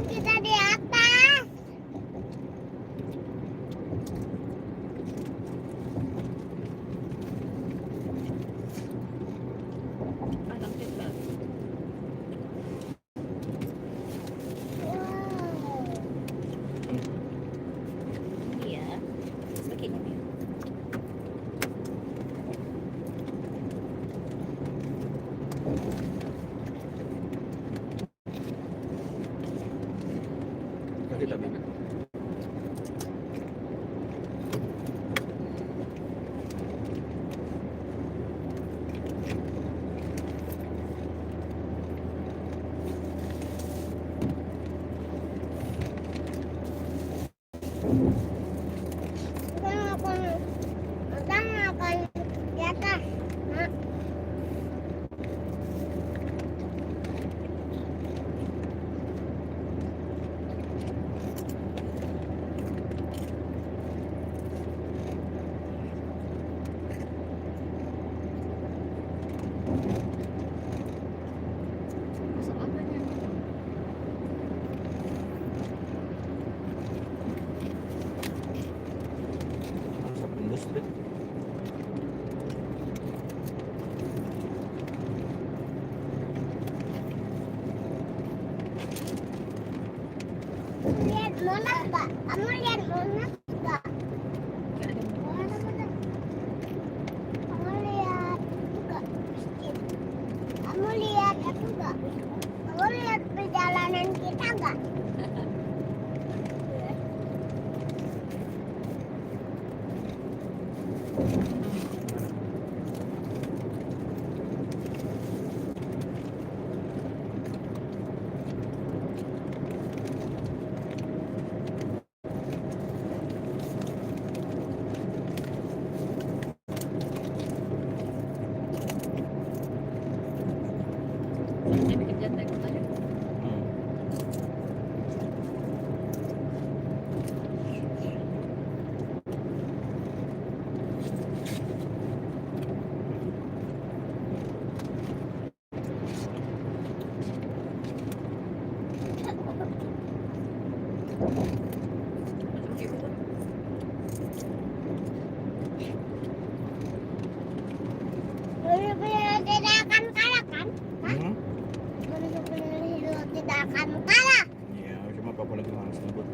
kita di atas. Anak kita. Wow. Iya. Sakit niya. Sakit tapi Kita akan di atas. Nak. Masuk apa niya? asap industri. Lihat monas nggak? Kamu lihat monas nggak? Nggak ada mo- Mana? Kamu lihat nggak? Kamu lihat aku nggak? Kamu lihat perjalanan kita nggak? Dia bikin jantai katanya. Oke, betul. Benar-benar tidak akan kalah kan? Hmm? Benar-benar tidak akan kalah. Iya, cuma papa lagi malas ngebut.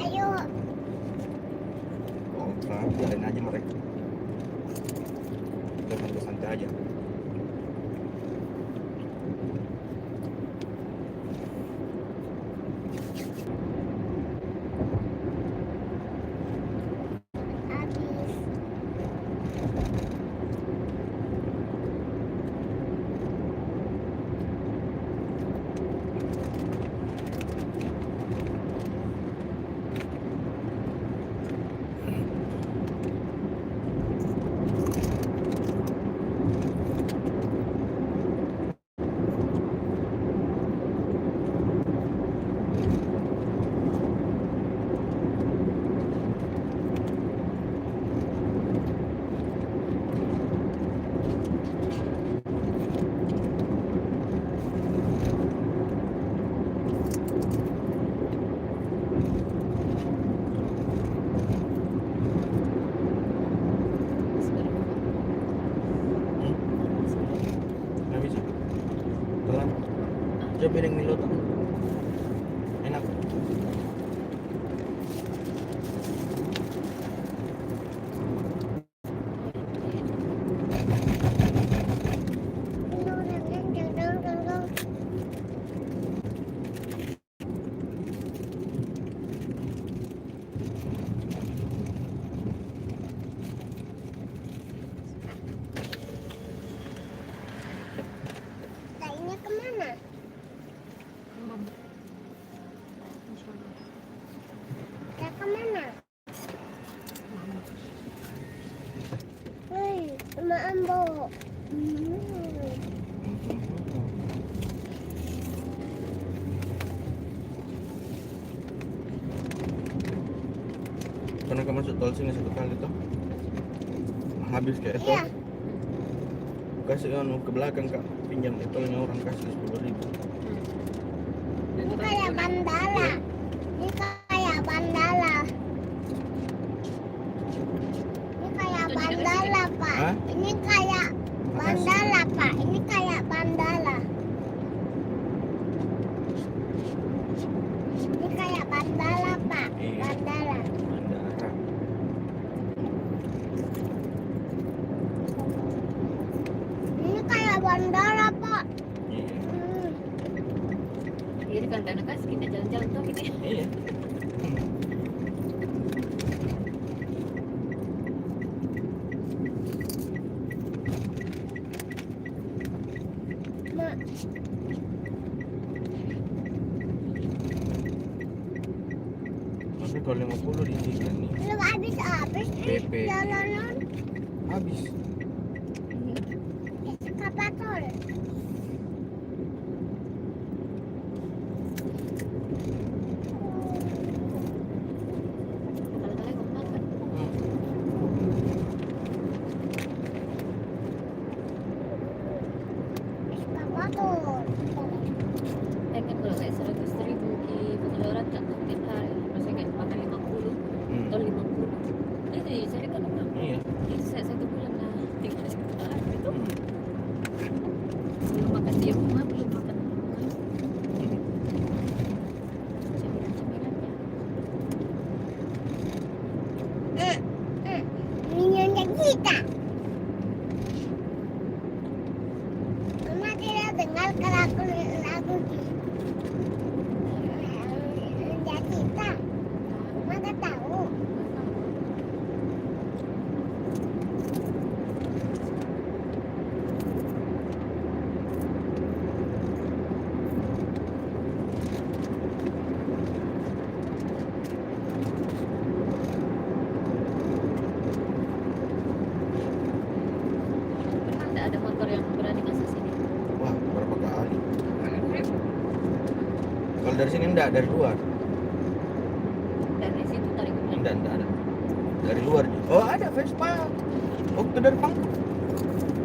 Ayo. Oh, udah, biarin aja mereka. Kita santai-santai aja. Habis. Nggak bisa. Telan. Coba piring Milo tuh. Enak. Lainnya kemana? Mama. Masya Allah. Kita kemana? Mama. Woi, sama Ambo. Pernah kamu masuk tol sini satu kali tuh? Habis kayak itu. Iya. kasih ke belakang kak, pinjam tolnya orang kasih 10.000. Ini kayak bandara. Ini kayak bandara. Ini kayak bandara, Pak. Hah? Ini kayak bandara, Pak. Ini kayak bandara. Ini kayak bandara, Pak. Iya. Bandara. Bandara. Ini kayak bandara, Pak. Iya. Jadi kan karena kas kita jalan-jalan tuh gitu ya. Iya. Mak, Tapi kalau 50 di sini nih belum habis PP. jalanan habis. eskavator. Kali-kali kau makan. Eskavator. Kan kalau saya 100.000 di pengeluaran tak tiap hari. Maksudnya kayak makan 50 atau 50. Itu saya kan udah. Iya. Itu saya 1 bulan lah. Tinggal 1 hari itu. Hmm. Belum makan di rumah, belum makan di rumah. Cemilan-cemilannya. Minyak kita. Mama tidak dengar lagu minyak kita. Mama tak tahu. Memang tidak ada motor yang berani masuk sini. Wah, berapa kali? Kalau dari sini enggak, dari luar. Dari situ tarik ke belakang. Enggak ada. Dari luar. Oh, ada Vespa. Oh, itu dari Bang.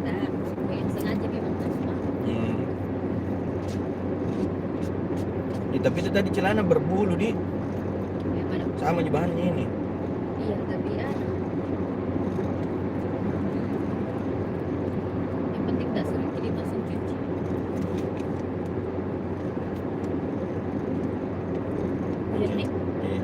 Nah, yang sengaja memang tanpa. Tapi itu tadi celana berbulu di Yang mana? sama aja bahannya ini. Iya, tapi yang penting tak sering jadi masuk cuci. Jernih. Iya.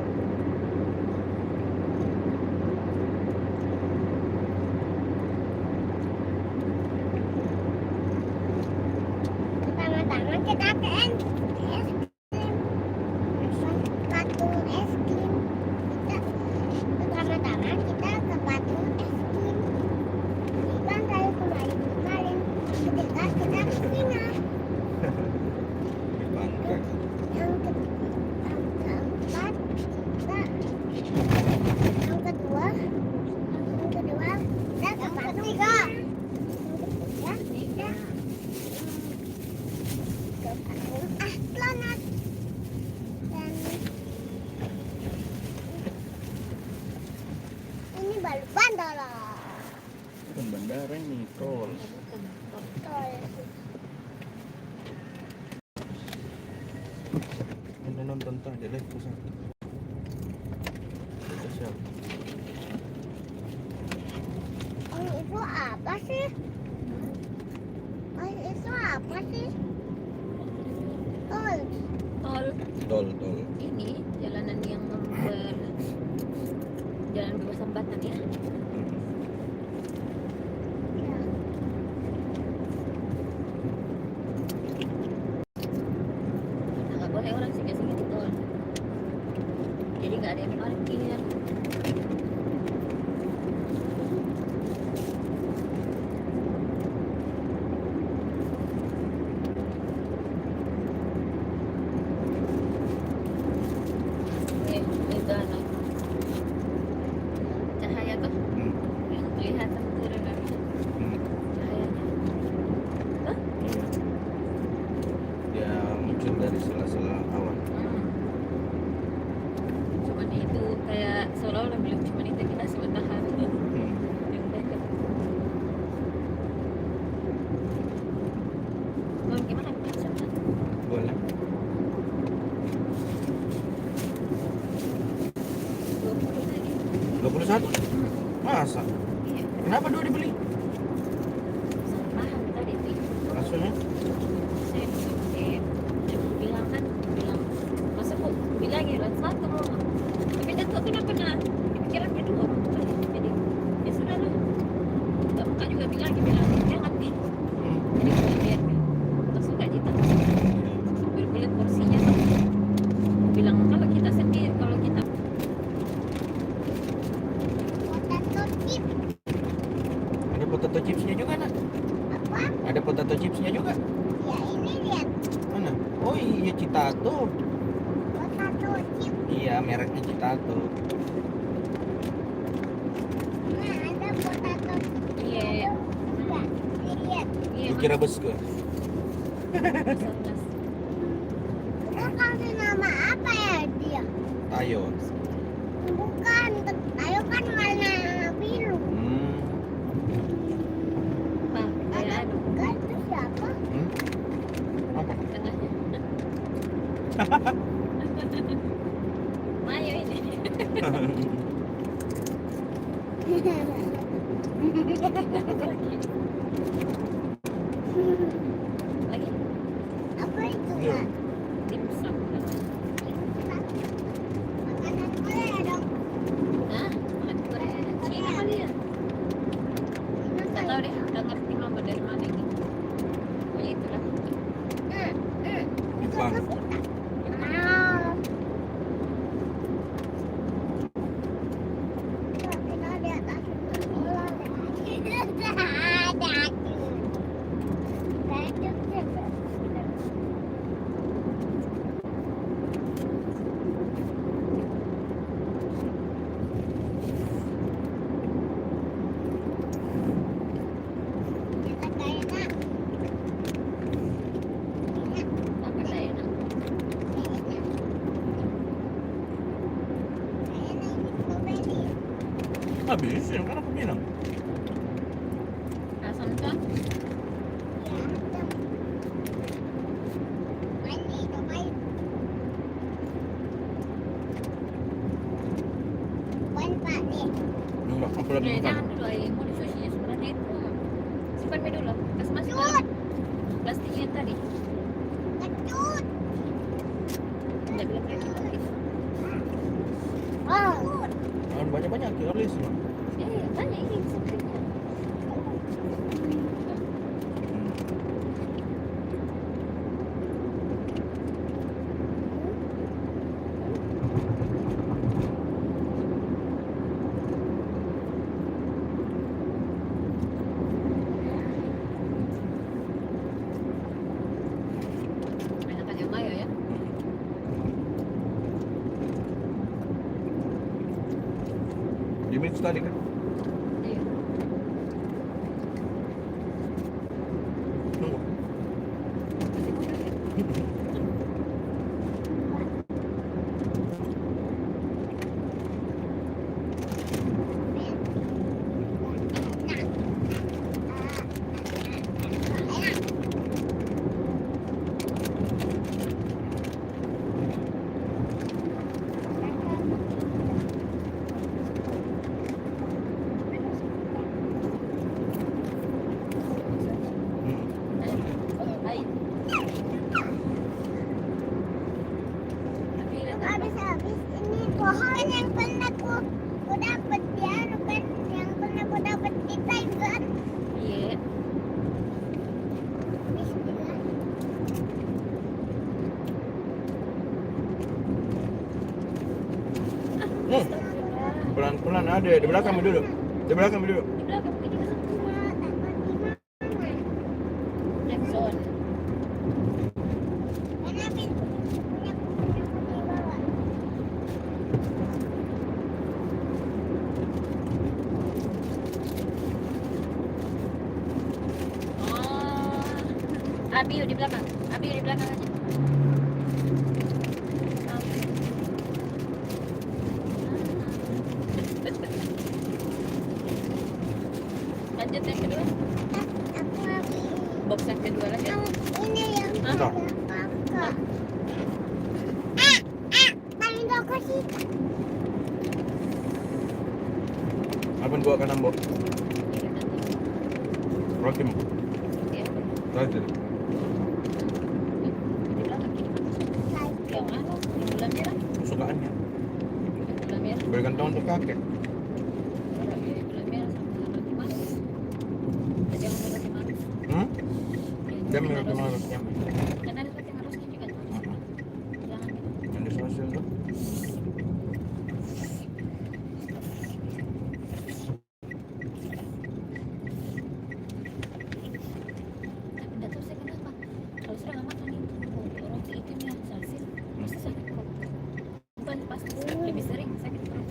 Pertama-tama kita ke es krim. Patung es krim. Pertama-tama kita ke patung es krim. Kan dari kemarin ketika kita ke sini. Di Bangka. Yang keempat kita yang kedua kita ke patung tiga. Yang ketiga ke patung astronot. Dan ini baru bandara. Bukan bandara ini, tol. Tol. Ini nonton tadi live ke sana. Kita siap. Oh, itu apa sih? Oh, itu apa sih? Tol. Tol Tol. ini jalanan yang jalan bebas hambatan ya. Nah, nggak boleh orang singgah-singgah di tol. Jadi nggak ada yang parkir. Kenapa 2 dibeli? Mahal tadi sih. Maksudnya? Saya bilang masa kok bilangin lah satu rumah. Tapi tentu kenapa nah pikirannya 2 rumah. Jadi ya sudah lah. Bapak juga bilang jangan nih. Jadi kita lihat langsung gak kita berbelit porsinya tuh. Bilang kalau kita sendiri kalau kita Potato chip. Ada potato chipsnya juga nak? Apa? Ada potato chipsnya juga? Ya ini lihat. Mana? Oh iya Citato. Potato chip. Iya mereknya Citato. Nah, ada potato chip. iya Enggak. Lihat. iya Dikira bus gue. mas. Itu kasih nama apa ya dia? Tayo. Bukan. Ayo kan warna biru. Pak kayak anu Kan itu siapa? Apa? tengahnya. Mayo ini. Lagi Apa itu Iya. kan? dimsum. Makanan Korea dong. Hah? Makan Korea Cina kali ya? Nggak tahu deh, nggak ngerti mama dari mana gitu. Pokoknya itulah. Jepang. Ah. Kita di atas bola. Ada. Kita kayak Apa saya enak? Habis ya kan aku bilang. Asam kan? Enggak, aku lagi Ya, makan. jangan dulu air mau disusinya sebenarnya itu. Simpan mie dulu. Kasih masuk dalam plastiknya tadi. Nggak bilang kayak gitu. Jangan banyak-banyak kiolis mah. Tanya ini sampingnya. Enakan yang mayo ya. Di mix tadi kan? Iya. Tunggu. Baik. Tapi Habis ini pohon yang pernah ku dapet ya, bukan yang pernah ku dapet di Taiwan. iya. Bismillah. Pelan-pelan ada di belakang dulu. Di belakang dulu. Di belakang ini kan Dapat di mana? next zone. Kenapa punya di bawah? Oh. Abi di belakang. Abi di belakang aja. Lanjut yang kedua. Aku lagi Box yang kedua lagi. ini yang Bentar. kakak. Paling gak kasih. Apa gua akan nambah? Iya. Roti mau? Ya, Roti. yang anu, yang gula merah. Kesukaannya. Yang gula merah. Berikan tahu untuk kakek. Gula merah sama roti manis. Ada yang roti manis. Hmm? Yang Jam roti roti manis. manis jam. Dan ada roti manisnya juga. Jangan Yang disosil tuh. tapi nggak tahu saya kenapa kalau sudah nggak makan itu roti itu yang salsil pasti sakit perut bukan pasti lebih sering sakit perut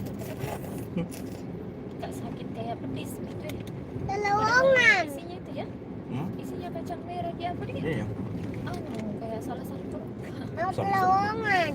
nggak sakit kayak pedis gitu ya. Terowongan. Isinya itu ya Hmm? isinya kacang merah dia apa dia Iya. anu kayak salah satu perut Mau terowongan.